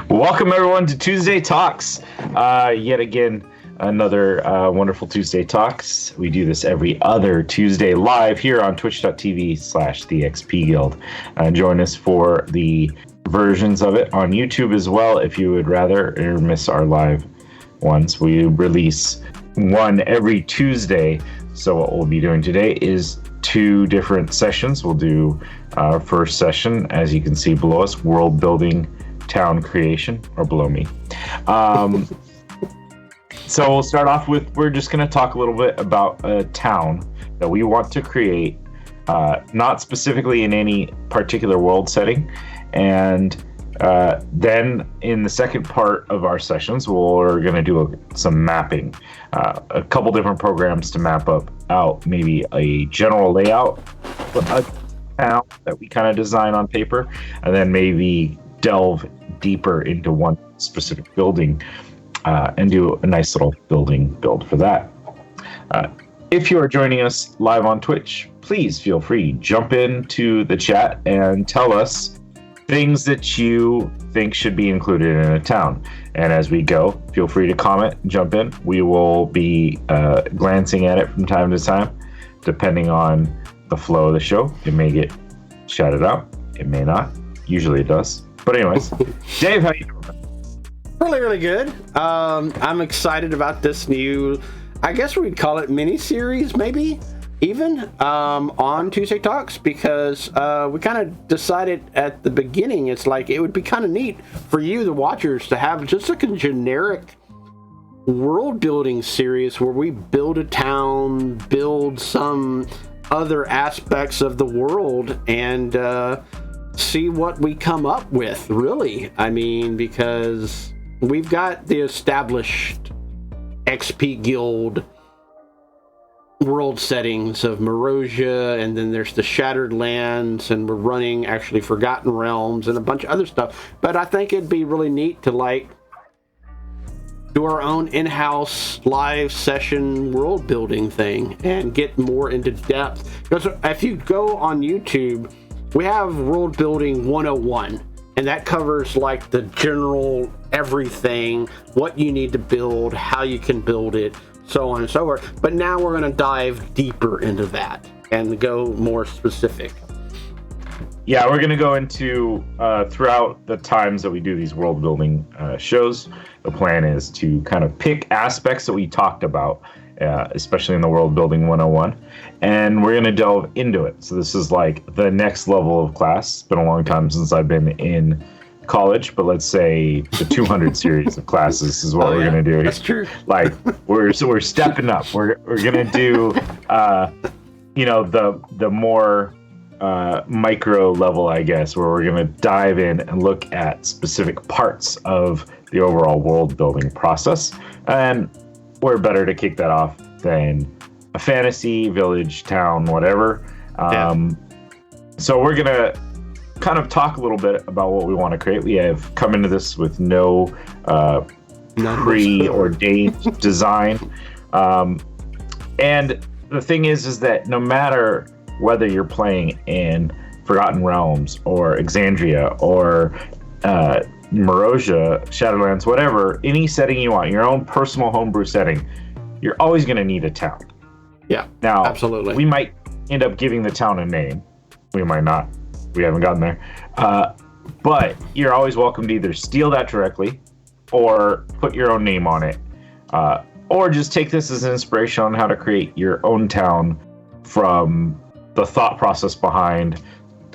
Welcome everyone to Tuesday Talks. Yet again, another wonderful Tuesday Talks. We do this every other Tuesday live here on twitch.tv/the Guild. Join us for the versions of it on YouTube as well if you would rather or miss our live ones. We release one every Tuesday. So what we'll be doing today is two different sessions. We'll do our first session, as you can see below us, world building, town creation, or below me. So we'll start off with, we're just going to talk a little bit about a town that we want to create, not specifically in any particular world setting. And then in the second part of our sessions, we're going to do some mapping, a couple different programs to map out maybe a general layout of a town that we kind of design on paper, and then maybe delve deeper into one specific building and do a nice little build for that. If you are joining us live on Twitch, please feel free, jump into the chat and tell us things that you think should be included in a town. And as we go, feel free to comment, jump in. We will be glancing at it from time to time, depending on the flow of the show. It may get shouted out, it may not. Usually it does. But anyways, Dave, how you doing? Really good. I'm excited about this new, I guess we'd call it mini-series, maybe, even, on Tuesday Talks, because we kind of decided at the beginning, it's like, it would be kind of neat for you, the watchers, to have just like a generic world-building series where we build a town, build some other aspects of the world, and see what we come up with, really. I mean, because we've got the established XP Guild world settings of Morosia, and then there's the Shattered Lands, and we're running actually Forgotten Realms and a bunch of other stuff. But I think it'd be really neat to like do our own in-house live session world building thing and get more into depth. Because if you go on YouTube, we have World Building 101, and that covers like the general everything, what you need to build, how you can build it, so on and so forth. But now we're going to dive deeper into that and go more specific. Yeah, we're going to go into, throughout the times that we do these world building shows, the plan is to kind of pick aspects that we talked about, especially in the World Building 101, and we're going to delve into it. So this is like the next level of class. It's been a long time since I've been in college, but let's say the 200 series of classes is what we're going to do here. That's true. Like we're stepping up. We're going to do the more micro level, I guess, where we're going to dive in and look at specific parts of the overall world building process. And we're better to kick that off than a fantasy, village, town, whatever. So we're going to kind of talk a little bit about what we want to create. We have come into this with no preordained design. And the thing is that no matter whether you're playing in Forgotten Realms or Exandria or Morosia, Shadowlands, whatever, any setting you want, your own personal homebrew setting, you're always going to need a town. Yeah, now, absolutely. We might end up giving the town a name. We might not. We haven't gotten there. But you're always welcome to either steal that directly or put your own name on it. Or just take this as an inspiration on how to create your own town from the thought process behind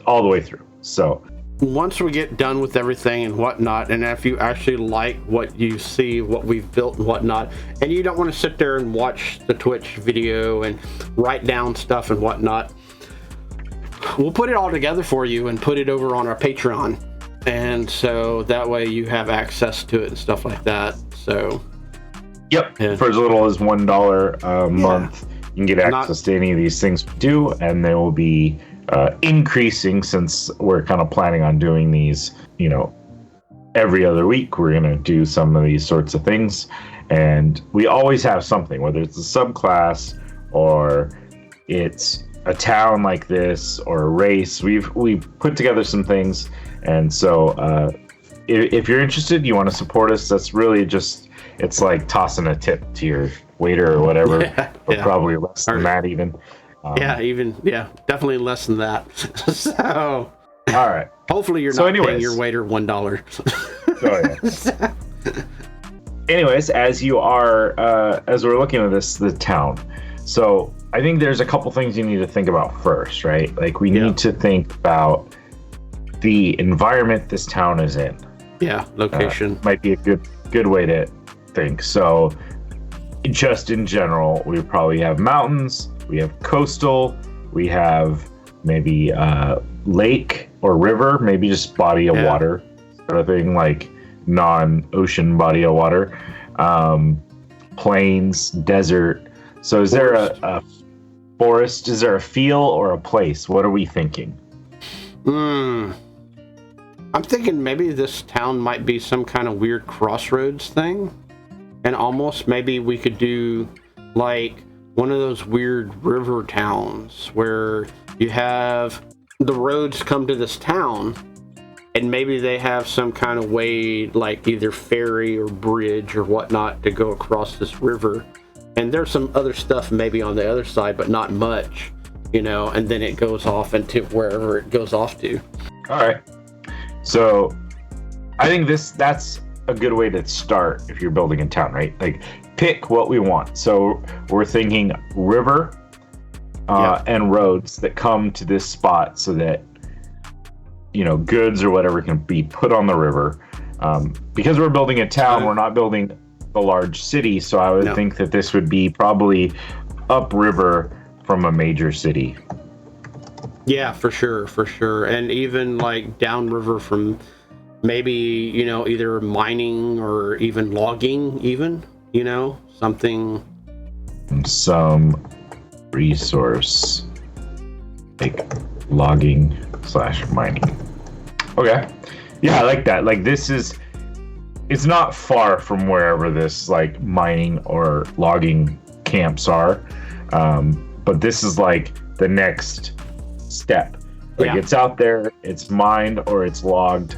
all the way through. So once we get done with everything and whatnot, and if you actually like what you see, what we've built and whatnot, and you don't want to sit there and watch the Twitch video and write down stuff and whatnot, we'll put it all together for you and put it over on our Patreon. And so that way you have access to it and stuff like that. So yep, yeah. For as little as $1 a month, you can get access to any of these things we do, and they will be increasing since we're kind of planning on doing these, every other week. We're going to do some of these sorts of things, and we always have something, whether it's a subclass or it's a town like this or a race. We've put together some things, and so if you're interested, you want to support us, that's really just, it's like tossing a tip to your waiter or whatever, or probably less than that even. Definitely less than that. So, all right. Hopefully you're not paying your waiter $1. Oh, yeah. Anyways, as we're looking at the town. So I think there's a couple things you need to think about first, right? Like we need to think about the environment this town is in. Yeah, location might be a good way to think. So just in general, we probably have mountains, we have coastal, we have maybe lake or river, maybe just body of water sort of thing, like non-ocean body of water, plains, desert. So is there a forest? Is there a feel or a place? What are we thinking? I'm thinking maybe this town might be some kind of weird crossroads thing. And almost maybe we could do like one of those weird river towns where you have the roads come to this town and maybe they have some kind of way, like either ferry or bridge or whatnot, to go across this river. And there's some other stuff maybe on the other side, but not much, and then it goes off into wherever it goes off to. All right. So I think that's a good way to start if you're building a town, right? Like pick what we want. So we're thinking river and roads that come to this spot so that, goods or whatever can be put on the river. Because we're building a town, we're not building a large city. So I would think that this would be probably upriver from a major city. Yeah, for sure. And even like downriver from maybe, either mining or even logging, something. Some resource, like logging / mining. Okay. Yeah, I like that. Like it's not far from wherever this like mining or logging camps are. But this is like the next step. Like it's out there, it's mined or it's logged,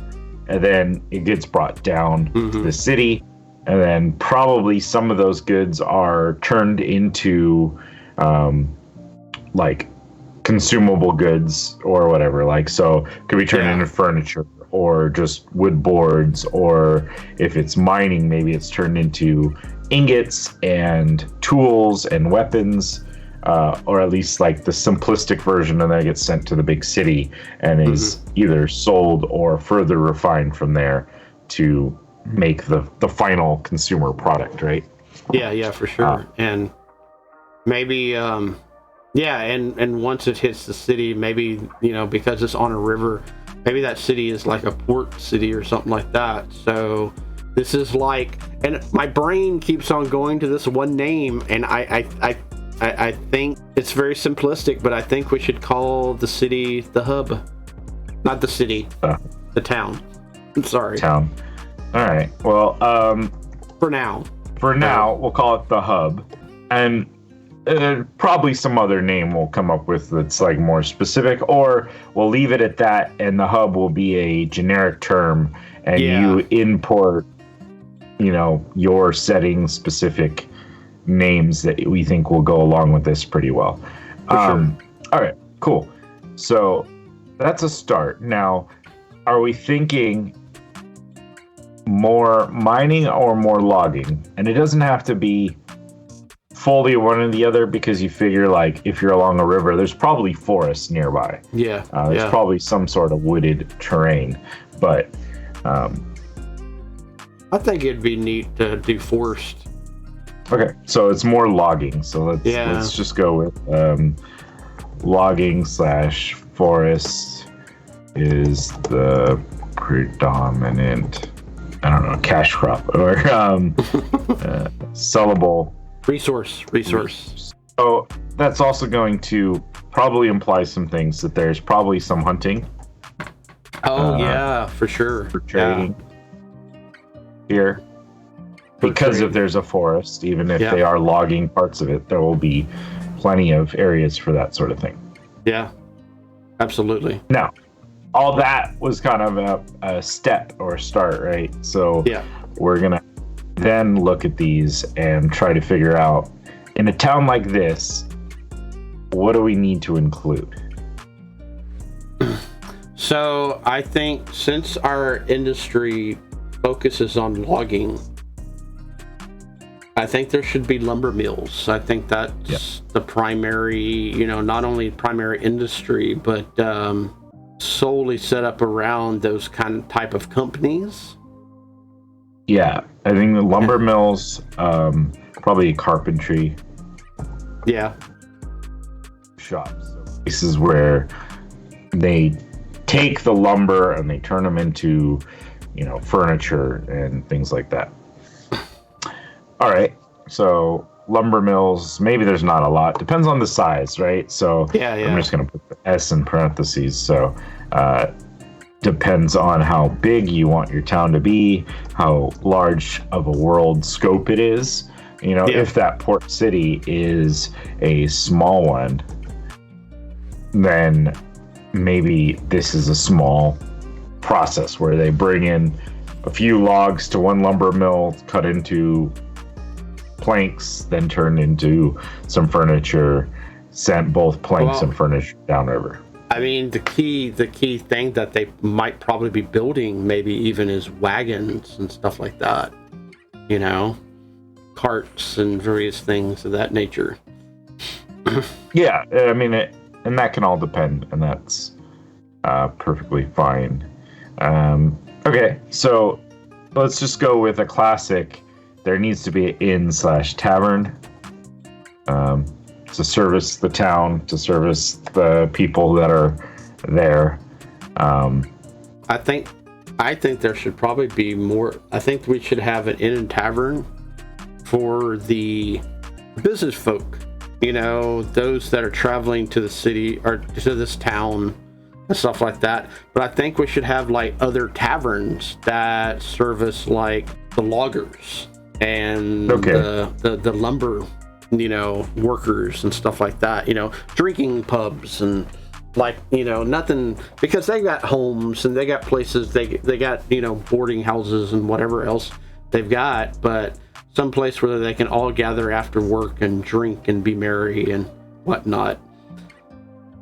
and then it gets brought down to the city, and then probably some of those goods are turned into like consumable goods or whatever. Like, so it could be turned into furniture or just wood boards, or if it's mining, maybe it's turned into ingots and tools and weapons. Or at least like the simplistic version, and then it gets sent to the big city and is either sold or further refined from there to make the final consumer product, right? Yeah, for sure. And maybe, and once it hits the city, maybe, because it's on a river, maybe that city is like a port city or something like that. So this is like, and my brain keeps on going to this one name, and I think it's very simplistic, but I think we should call the city the hub. Not the city, the town. I'm sorry. Town. All right. Well, for now, we'll call it the hub. And probably some other name we'll come up with that's like more specific, or we'll leave it at that, and the hub will be a generic term, and you import, your setting specific names that we think will go along with this pretty well. Sure. All right, cool. So that's a start. Now, are we thinking more mining or more logging? And it doesn't have to be fully one or the other, because you figure like if you're along a river, there's probably forests nearby. There's probably some sort of wooded terrain, but I think it'd be neat to do forest. Okay, so it's more logging. So let's just go with logging / forest is the predominant, I don't know, cash crop or sellable resource. So that's also going to probably imply some things, that there's probably some hunting. For sure. For trading here. Because if there's a forest, even if they are logging parts of it, there will be plenty of areas for that sort of thing. Yeah, absolutely. Now, all that was kind of a step or start, right? So Yeah. we're gonna then look at these and try to figure out, in a town like this, what do we need to include? So I think since our industry focuses on logging, I think there should be lumber mills. I think that's the primary, not only primary industry, but solely set up around those type of companies. Yeah, I think the lumber mills, probably carpentry. Yeah. Shops. So places where they take the lumber and they turn them into, furniture and things like that. All right. So lumber mills, maybe there's not a lot. Depends on the size, right? So yeah. I'm just going to put the S in parentheses. So depends on how big you want your town to be, how large of a world scope it is. If that port city is a small one, then maybe this is a small process where they bring in a few logs to one lumber mill, cut into planks, then turned into some furniture, sent both planks and furniture downriver. I mean, the key thing that they might probably be building, maybe even, is wagons and stuff like that. Carts and various things of that nature. Yeah, I mean, and that can all depend, and that's perfectly fine. Okay, so let's just go with a classic. There needs to be an inn/tavern to service the town, to service the people that are there. I think there should probably be more. I think we should have an inn and tavern for the business folk. Those that are traveling to the city or to this town and stuff like that. But I think we should have like other taverns that service like the loggers and the lumber, workers and stuff like that. Drinking pubs and nothing, because they got homes and they got places, they got boarding houses and whatever else they've got, but some place where they can all gather after work and drink and be merry and whatnot.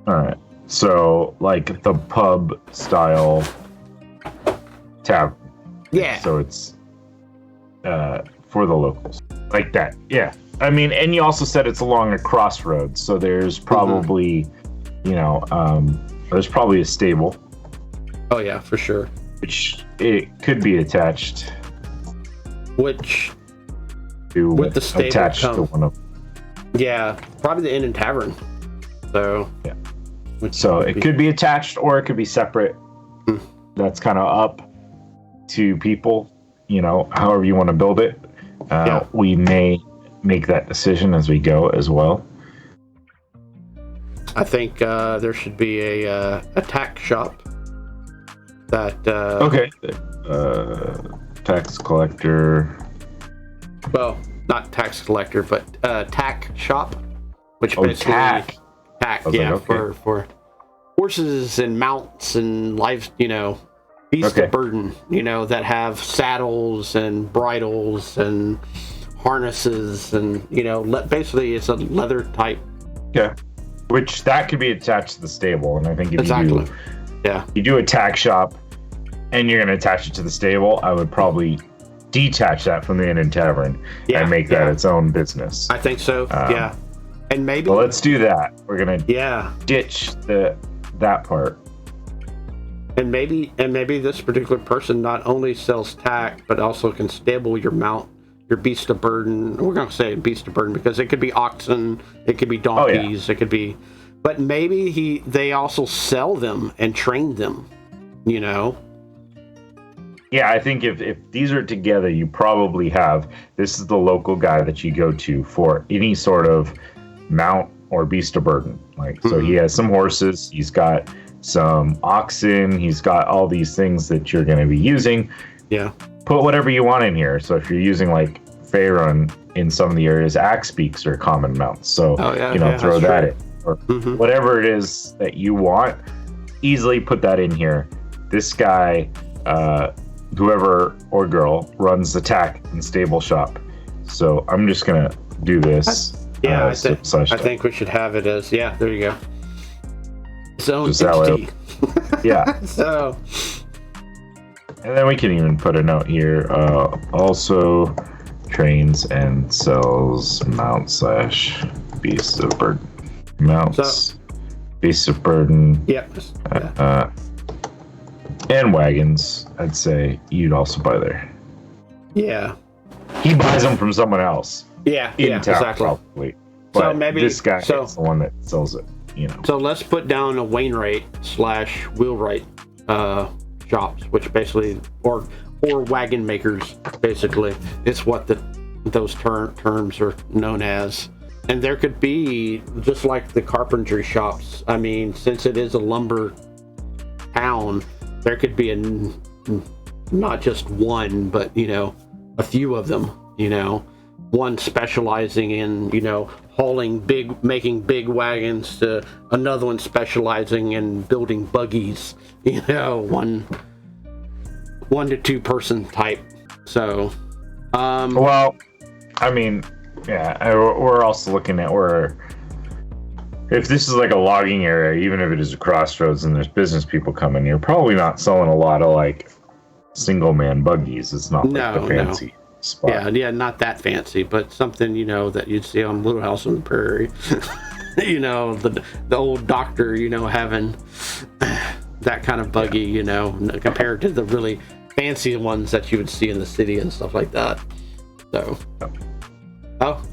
All right. So, like the pub style tavern. Yeah. So it's for the locals. Like that. Yeah. I mean, and you also said it's along a crossroads. So there's probably, there's probably a stable. Oh, yeah, for sure. Which it could be attached. With the stable attached to one of. Yeah, probably the inn and tavern. So yeah. So it could be attached or it could be separate. That's kind of up to people, however you want to build it. We may make that decision as we go as well. I think there should be a tax shop that tax collector. Well, not tax collector, but tack shop, which basically tack. Yeah, like, okay. for horses and mounts and beasts of burden, that have saddles and bridles and harnesses and basically it's a leather type. Yeah, which that could be attached to the stable, and I think if you do a tack shop and you're going to attach it to the stable, I would probably detach that from the inn and tavern and make that its own business. I think so. Yeah, and maybe. Well, let's do that. We're gonna ditch that part. And maybe this particular person not only sells tack, but also can stable your mount, your beast of burden. We're gonna say beast of burden because it could be oxen, it could be donkeys, it could be. But maybe they also sell them and train them. Yeah, I think if these are together, you probably have, this is the local guy that you go to for any sort of mount or beast of burden. So he has some horses, he's got some oxen, he's got all these things that you're going to be using. Yeah. Put whatever you want in here. So if you're using like Faerun in some of the areas, axe beaks are common mounts. So, throw that in. Or whatever it is that you want, easily put that in here. This guy, whoever or girl runs the tack and stable shop. So I'm just gonna do this. I think we should have it as there you go. Zone entity. Yeah. So. And then we can even put a note here. Also trains and sells mounts / beasts of burden. Mounts, beasts of burden. And wagons. I'd say you'd also buy there. Yeah. He buys them from someone else. Yeah. In town, exactly. Probably. But so maybe this guy is the one that sells it. So let's put down a Wainwright / Wheelwright shops, which basically or wagon makers, basically. It's what those terms are known as. And there could be, just like the carpentry shops, I mean, since it is a lumber town, there could be not just one, but, a few of them, one specializing in, making big wagons, to another one specializing in building buggies, one to two person type. So, well, I mean, yeah, we're also looking at if this is like a logging area, even if it is a crossroads and there's business people coming, you're probably not selling a lot of like single man buggies. It's not like the fancy spot. Yeah, not that fancy, but something, that you'd see on Little House on the Prairie. The old doctor, having that kind of buggy, compared to the really fancy ones that you would see in the city and stuff like that. So.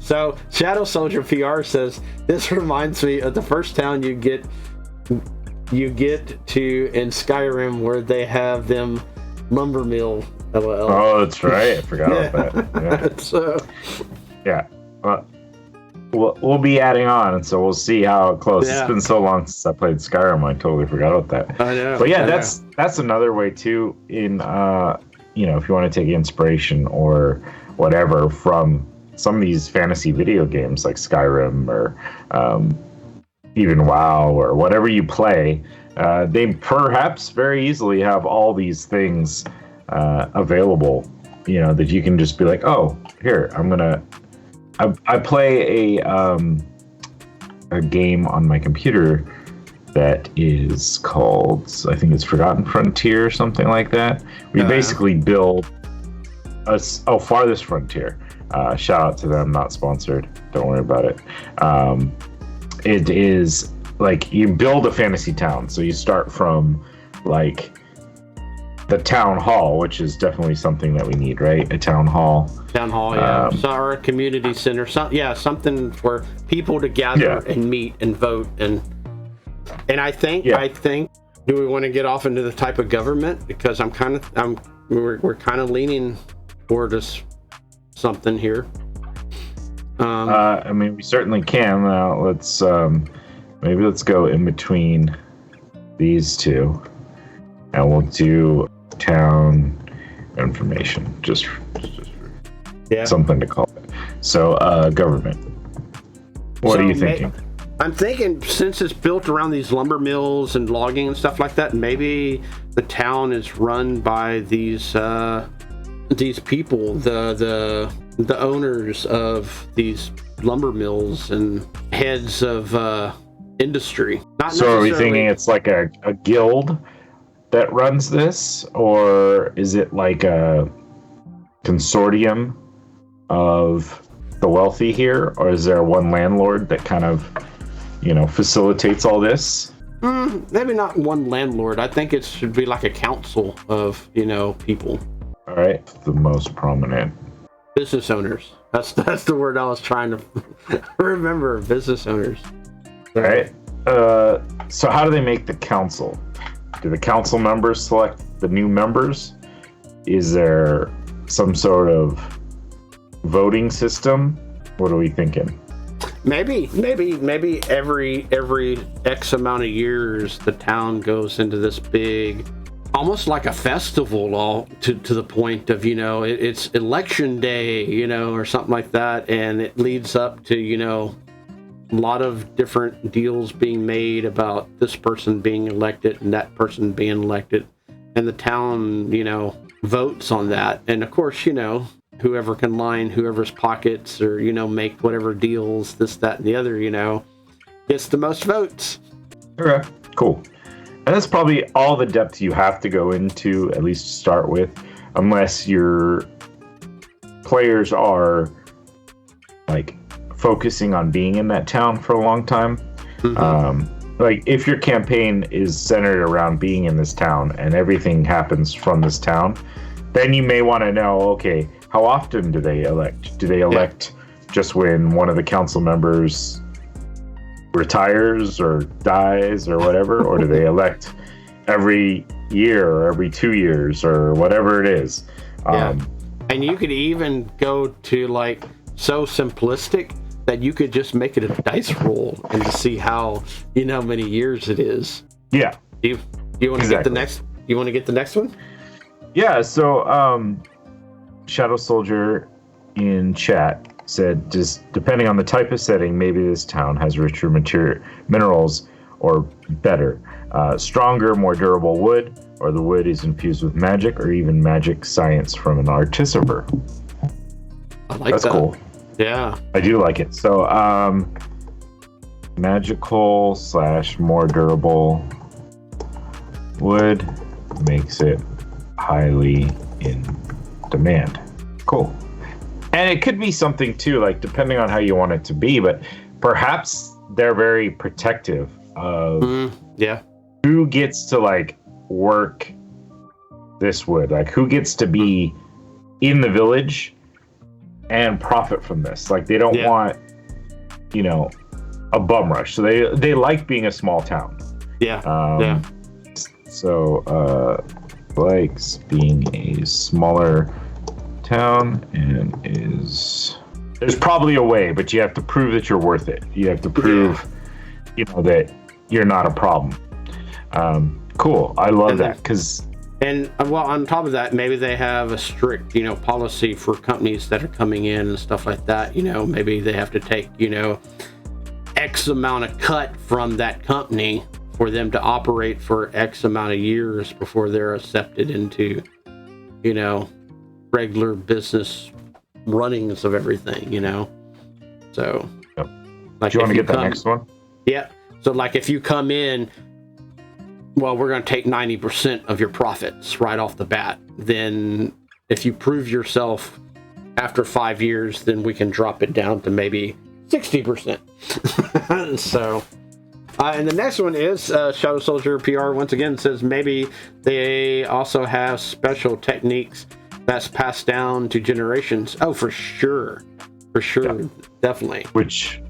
So Shadow Soldier PR says, this reminds me of the first town you get to in Skyrim where they have them lumber mill. LOL. Oh, that's right. I forgot about that. Yeah. We'll be adding on, and so we'll see how close. Yeah. It's been so long since I played Skyrim, I totally forgot about that. I know. But yeah, that's another way too. In if you want to take inspiration or whatever from some of these fantasy video games like Skyrim or even WoW or whatever you play, they perhaps very easily have all these things available, that you can just be like, oh, here, I play a game on my computer that is called, I think it's Forgotten Frontier or something like that. We basically build Farthest Frontier. Shout out to them, not sponsored. Don't worry about it. It is like you build a fantasy town. So you start from like the town hall, which is definitely something that we need, right? A town hall. Town hall, yeah. So our community center. Something for people to gather and meet and vote and I think do we want to get off into the type of government? Because we're kind of leaning toward us something here. I mean, we certainly can. Let's go in between these two, and we'll do town information, just something to call it. So, government. What are you thinking? I'm thinking, since it's built around these lumber mills and logging and stuff like that, maybe the town is run by these people, the owners of these lumber mills and heads of industry. So are we thinking it's like a guild that runs this, or is it like a consortium of the wealthy here, or is there one landlord that kind of facilitates all this? Maybe not one landlord. I think it should be like a council of people. All right, the most prominent business owners. That's the word I was trying to remember. Business owners. All right. So how do they make the council? Do the council members select the new members? Is there some sort of voting system? What are we thinking? Maybe every X amount of years the town goes into this big, almost like a festival, all to the point of it's election day, or something like that, and it leads up to a lot of different deals being made about this person being elected and that person being elected, and the town, votes on that. And of course, whoever can line whoever's pockets or, make whatever deals, this, that, and the other, gets the most votes. Okay, cool. And that's probably all the depth you have to go into, at least to start with, unless your players are like focusing on being in that town for a long time. Mm-hmm. Like if your campaign is centered around being in this town and everything happens from this town, then you may want to know, okay, how often do they elect? Do they elect just when one of the council members retires or dies or whatever, or do they elect every year or every 2 years or whatever it is? And you could even go to like so simplistic that you could just make it a dice roll and to see how many years it is. Yeah. Do you want to get the next? You want to get the next one? Yeah. So Shadow Soldier in chat said, just depending on the type of setting, maybe this town has richer minerals or better, stronger, more durable wood, or the wood is infused with magic or even magic science from an artificer. I like That's that. Cool. Yeah. I do like it. So magical / more durable wood makes it highly in demand. Cool. And it could be something too, like depending on how you want it to be, but perhaps they're very protective of who gets to like work this wood, like who gets to be in the village and profit from this. Like they don't want, a bum rush. So they like being a small town. Yeah. So likes being a smaller town and there's probably a way, but you have to prove that you're worth it. You have to prove that you're not a problem. Cool. I love that because on top of that, maybe they have a strict policy for companies that are coming in and stuff like that. Maybe they have to take X amount of cut from that company for them to operate for X amount of years before they're accepted into regular business runnings of everything, So, like, do you want to get that next one? Yeah. So, like, if you come in, well, we're going to take 90% of your profits right off the bat. Then, if you prove yourself after 5 years, then we can drop it down to maybe 60%. So, and the next one is Shadow Soldier PR once again says maybe they also have special techniques that's passed down to generations. Oh, for sure. Definitely. Which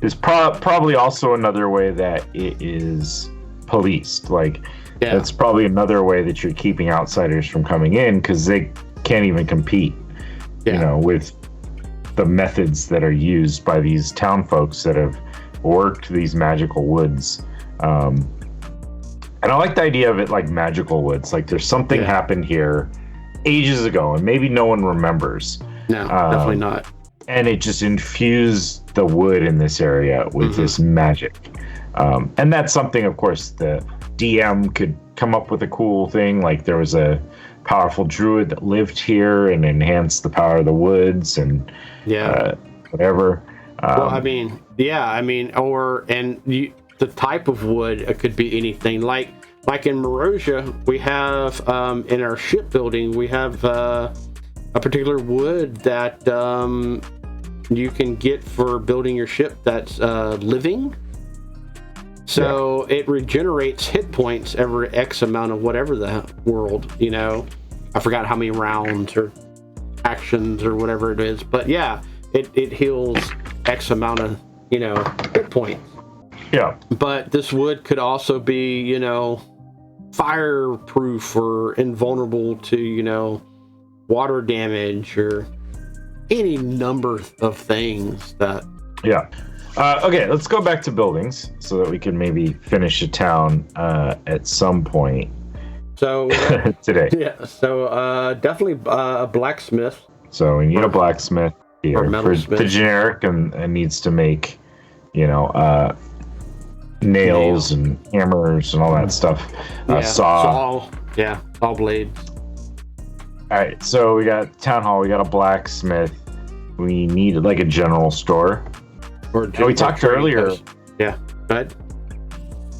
is probably also another way that it is policed. Like, that's probably another way that you're keeping outsiders from coming in because they can't even compete, with the methods that are used by these town folks that have worked these magical woods. And I like the idea of it like magical woods. Like there's something happened here ages ago and maybe no one remembers. No, definitely not. And it just infused the wood in this area with this magic. And that's something, of course, the DM could come up with a cool thing. Like there was a powerful druid that lived here and enhanced the power of the woods and whatever. The type of wood, it could be anything. Like in Morosia, we have in our shipbuilding, we have a particular wood that you can get for building your ship that's living. So it regenerates hit points every X amount of whatever the world, I forgot how many rounds or actions or whatever it is. But it heals X amount of, hit points. Yeah. But this wood could also be, fireproof or invulnerable to, water damage or any number of things that. Yeah. Okay, let's go back to buildings so that we can maybe finish a town at some point. So today. Yeah. So definitely a blacksmith. So we need a blacksmith here for smith. the generic and needs to make nails and hammers and all that stuff. Saw blades. All right, so we got town hall, we got a blacksmith, we need like a general store. We talked earlier. Yeah, go ahead.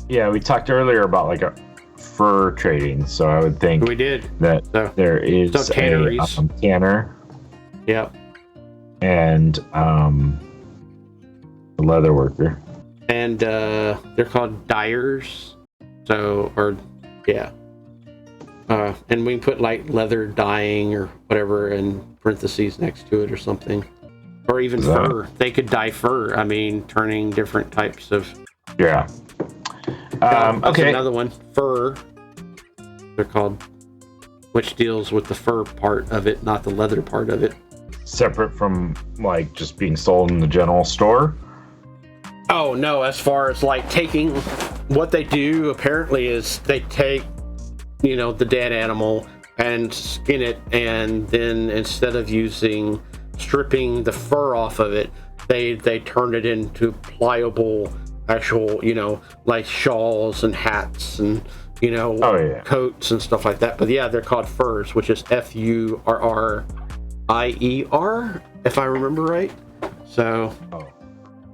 Yeah, we talked earlier about like a fur trading, so I would think we did that there is a tanner. Yeah. And a leather worker. And they're called dyers. And we can put like leather dyeing or whatever in parentheses next to it or something. Or even fur. They could dye fur. I mean, turning different types of. Yeah. Okay. Another one. Fur. They're called. Which deals with the fur part of it, not the leather part of it. Separate from like just being sold in the general store? Oh no, as far as like taking what they do apparently is they take, the dead animal and skin it, and then instead of stripping the fur off of it, they turn it into pliable actual, like shawls and hats and coats and stuff like that. But yeah, they're called furs, which is FURRIER, if I remember right. So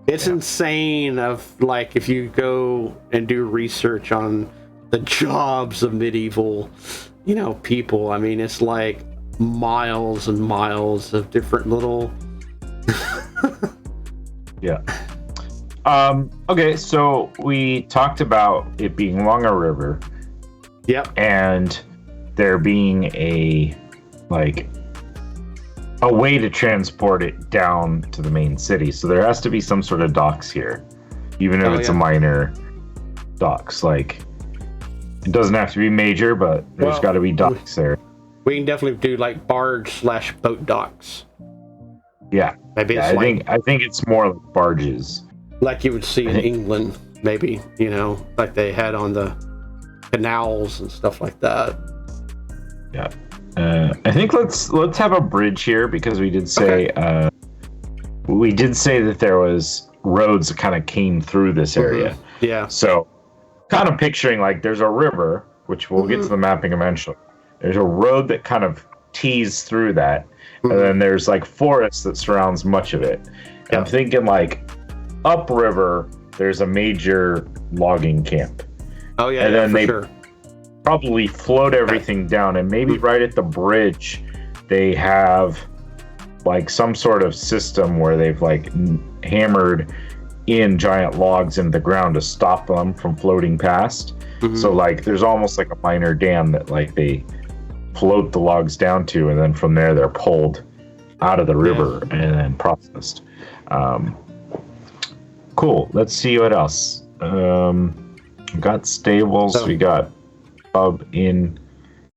it's insane of like if you go and do research on the jobs of medieval, people. I mean, it's like miles and miles of different little. Yeah. Okay, so we talked about it being along a river. Yep. And there being a way to transport it down to the main city. So there has to be some sort of docks here, even if it's a minor docks. Like, it doesn't have to be major, but there's got to be docks there. We can definitely do like barge/boat docks. Yeah. Maybe it's I think it's more like barges. Like you would see in England, maybe, like they had on the canals and stuff like that. Yeah. I think let's have a bridge here, because we did say that there was roads that kind of came through this area. Mm-hmm. Yeah. So kind of picturing like there's a river, which we'll get to the mapping eventually. There's a road that kind of tees through that, and then there's like forest that surrounds much of it. And I'm thinking like upriver, there's a major logging camp. Oh yeah, and then they probably float everything down, and maybe right at the bridge they have like some sort of system where they've like hammered in giant logs into the ground to stop them from floating past. So like there's almost like a minor dam that like they float the logs down to, and then from there they're pulled out of the river and then processed. Cool. Let's see what else. We got stables. We got pub, inn,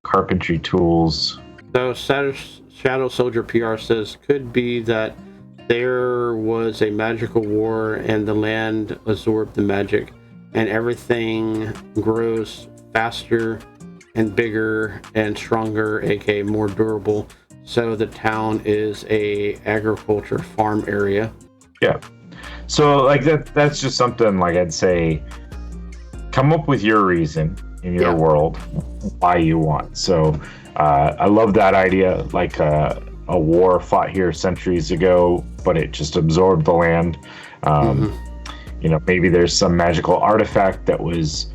carpentry tools. So Shadow Soldier PR says could be that there was a magical war and the land absorbed the magic, and everything grows faster and bigger and stronger, aka more durable. So the town is a agriculture farm area. Yeah. So like that's just something like I'd say come up with your reason in your world why you want. So I love that idea, like a war fought here centuries ago, but it just absorbed the land. Maybe there's some magical artifact that was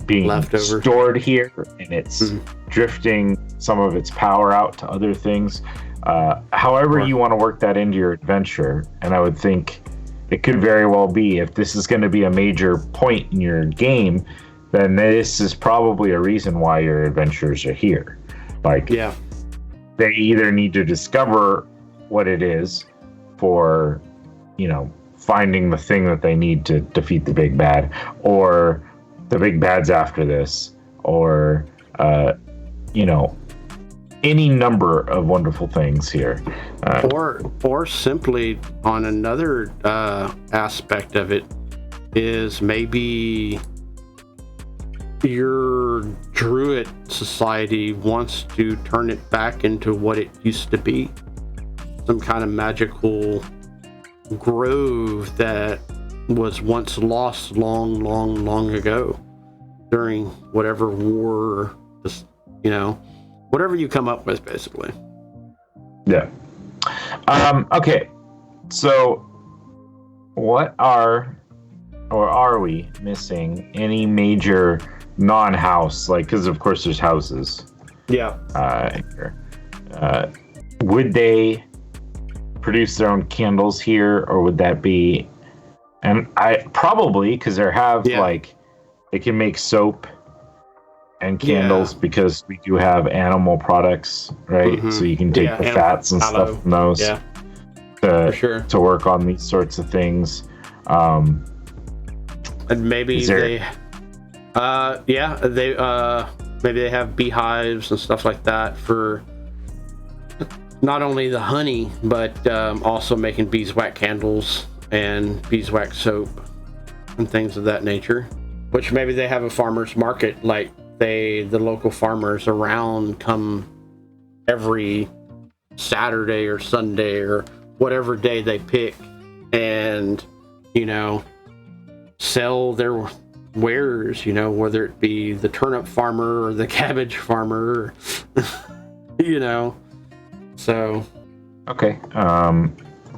being stored here, and it's drifting some of its power out to other things. However you want to work that into your adventure, and I would think it could very well be, if this is going to be a major point in your game, then this is probably a reason why your adventurers are here. Like, they either need to discover what it is for, finding the thing that they need to defeat the big bad, or the big bad's after this, or, any number of wonderful things here. Or simply on another aspect of it is maybe your druid society wants to turn it back into what it used to be. Some kind of magical grove that was once lost long ago during whatever war, just, whatever you come up with, basically. Yeah. Okay. So, are we missing any major non-house? Like, because of course there's houses. Yeah. Here. Would they produce their own candles here, or would that be? And I probably, because they can make soap and candles, because we do have animal products, right? Mm-hmm. So you can take the fats and stuff from those to work on these sorts of things. And maybe maybe they have beehives and stuff like that for not only the honey, but also making beeswax candles and beeswax soap and things of that nature. Which maybe they have a farmer's market, like the local farmers around come every Saturday or Sunday or whatever day they pick, and sell their wares, whether it be the turnip farmer or the cabbage farmer, so okay.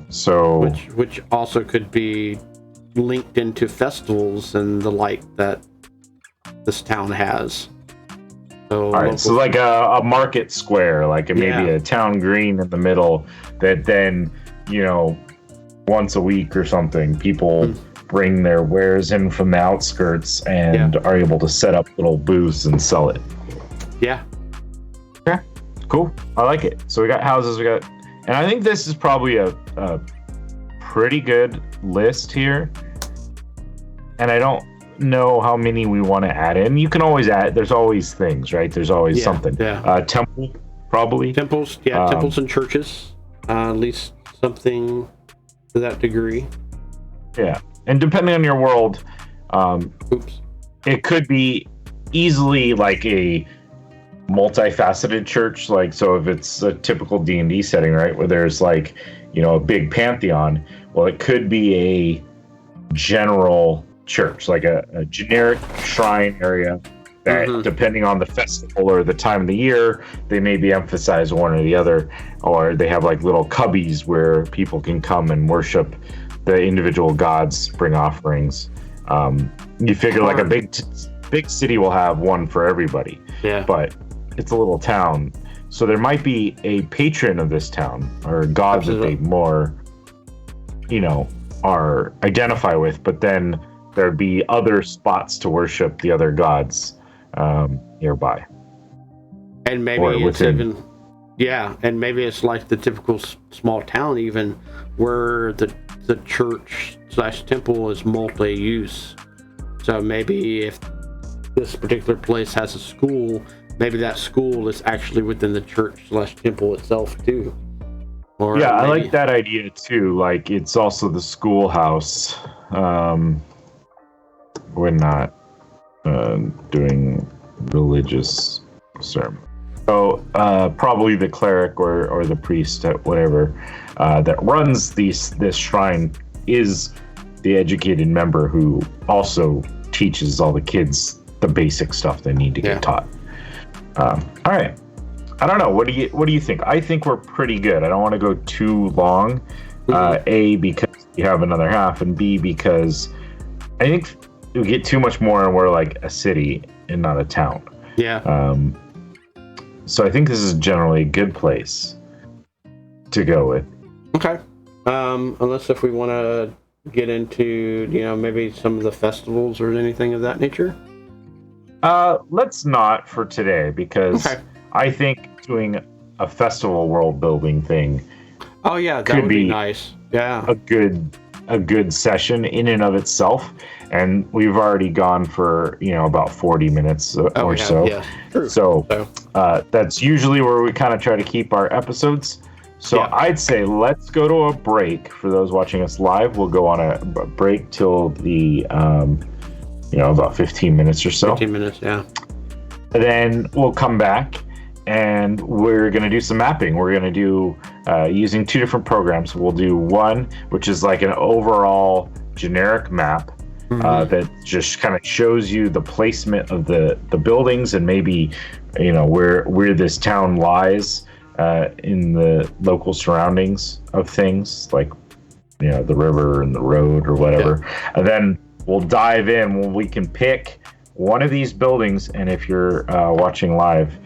So which also could be linked into festivals and the like that this town has. So all right, so like a market square, like maybe a town green in the middle, that then once a week or something, people bring their wares in from the outskirts and are able to set up little booths and sell it. Yeah. Okay, cool. I like it. So we got houses, and I think this is probably a pretty good list here. And I don't know how many we want to add in. You can always add. There's always things, right? There's always something. Yeah. Temple, probably. Temples, temples and churches. At least something to that degree. Yeah. And depending on your world, it could be easily like a multifaceted church. Like, so if it's a typical D&D setting, right, where there's like, a big pantheon, well, it could be a general church, like a generic shrine area that, depending on the festival or the time of the year, they maybe emphasize one or the other, or they have like little cubbies where people can come and worship the individual gods, bring offerings. You figure like a big city will have one for everybody. Yeah. But it's a little town, so there might be a patron of this town or a god that they more, are identify with. But then there'd be other spots to worship the other gods nearby. And maybe it's even, and maybe it's like the typical small town, even where the church/temple is multi-use. So maybe if this particular place has a school, maybe that school is actually within the church/temple itself too. Or I like that idea too. Like, it's also the schoolhouse. We're not doing religious sermon. So probably the cleric or the priest, whatever, that runs this shrine is the educated member who also teaches all the kids the basic stuff they need to get taught. All right. I don't know. What do you think? I think we're pretty good. I don't want to go too long. A, because you have another half, and B, because I think we get too much more and we're like a city and not a town. Yeah. So I think this is generally a good place to go with. Okay. Unless if we want to get into, maybe some of the festivals or anything of that nature. Let's not for today, because I think doing a festival world building thing. Oh yeah, that would be nice. Yeah. A good session in and of itself. And we've already gone for, about 40 minutes or so. Yeah, true. So that's usually where we kind of try to keep our episodes. So I'd say let's go to a break. For those watching us live, we'll go on a break till the, about 15 minutes or so. 15 minutes, yeah. And then we'll come back and we're going to do some mapping. We're going to do using 2 different programs. We'll do one, which is like an overall generic map that just kind of shows you the placement of the buildings and maybe, you know, where this town lies in the local surroundings of things, like, you know, the river and the road or whatever. Yeah. And then we'll dive in when we can pick one of these buildings. And if you're watching live,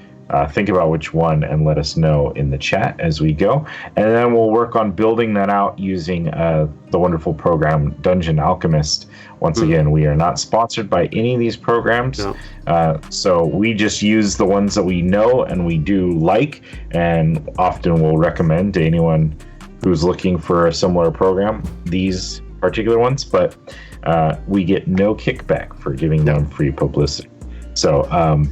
think about which one and let us know in the chat as we go. And then we'll work on building that out using the wonderful program Dungeon Alchemist. Once again, we are not sponsored by any of these programs. No. So we just use the ones that we know and we do like, and often we'll recommend to anyone who's looking for a similar program, these particular ones, but we get no kickback for giving them free publicity. So,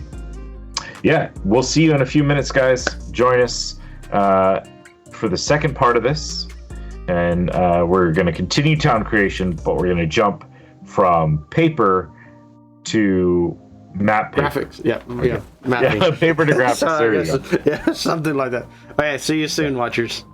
yeah, we'll see you in a few minutes, guys. Join us for the second part of this, and we're going to continue town creation, but we're going to jump from paper to map paper. Graphics, yeah, mapping. Yeah, paper to graphics. There you go. Yeah, something like that. Okay, see you soon, watchers.